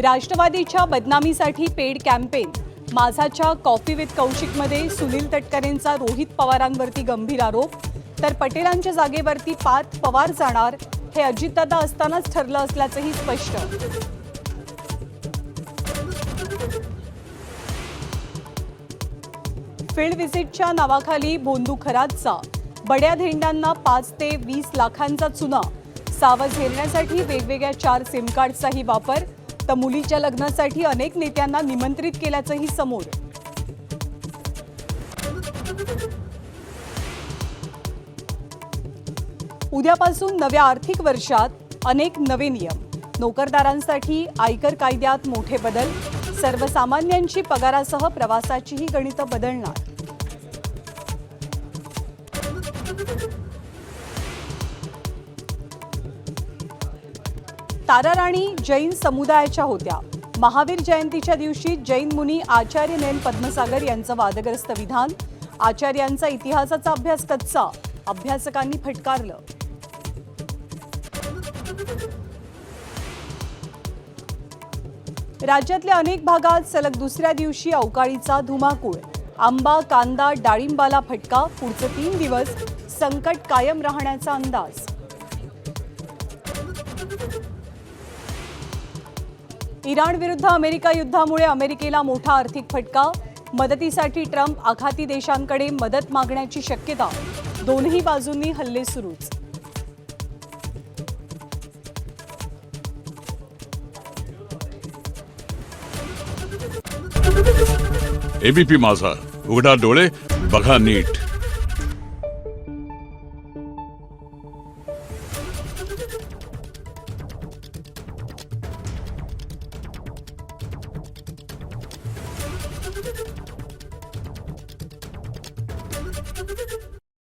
राष्ट्रवादीच्या बदनामीसाठी paid campaign माझाच्या कॉफी विथ कौशिकमध्ये सुनील तटकरेंचा रोहित पवारांवरती गंभीर आरोप, तर पटेलांच्या जागेवरती पार्थ पवार जाणार हे अजितदादा असतानाच ठरलं असल्याचंही स्पष्ट। फील्ड व्हिजिटच्या नावाखाली भोंदू खरातचा बड्या धेंडांना 5 ते 20 लाखांचा चुना, सावज हेरण्यासाठी वेगवेगळ्या 4 सिम कार्डचाही वापर, तर मुलीच्या लग्नासाठी अनेक नेत्यांना निमंत्रित केल्याचंही समोर। उद्यापासून नव्या आर्थिक वर्षात अनेक नवे नियम, नोकरदारांसाठी आयकर कायद्यात मोठे बदल, सर्वसामान्यांची पगारासह प्रवासाचीही गणितं बदलणार। तारा राणी जैन समुदायाच्या होत्या। महावीर जयंतीच्या दिवशी जैन मुनी आचार्य नयन पद्मसागर यांचं वादग्रस्त विधान, आचार्यांचा इतिहासाचा अभ्यास कच्चा, अभ्यासकांनी फटकारलं। राज्यातल्या अनेक भागात सलग दुसऱ्या दिवशी अवकाळीचा धुमाकूळ, आंबा कांदा डाळिंबाला फटका, पुढचे 3 दिवस संकट कायम राहण्याचा अंदाज। इराण विरुद्ध अमेरिका युद्धामुळे अमेरिकेला मोठा आर्थिक फटका, मदतीसाठी ट्रम्प आघाती देशांकडे मदत मागण्याची शक्यता, दोन्ही बाजूंनी हल्ले सुरूच। एबीपी माझा, उघडा डोळे बघा नीट।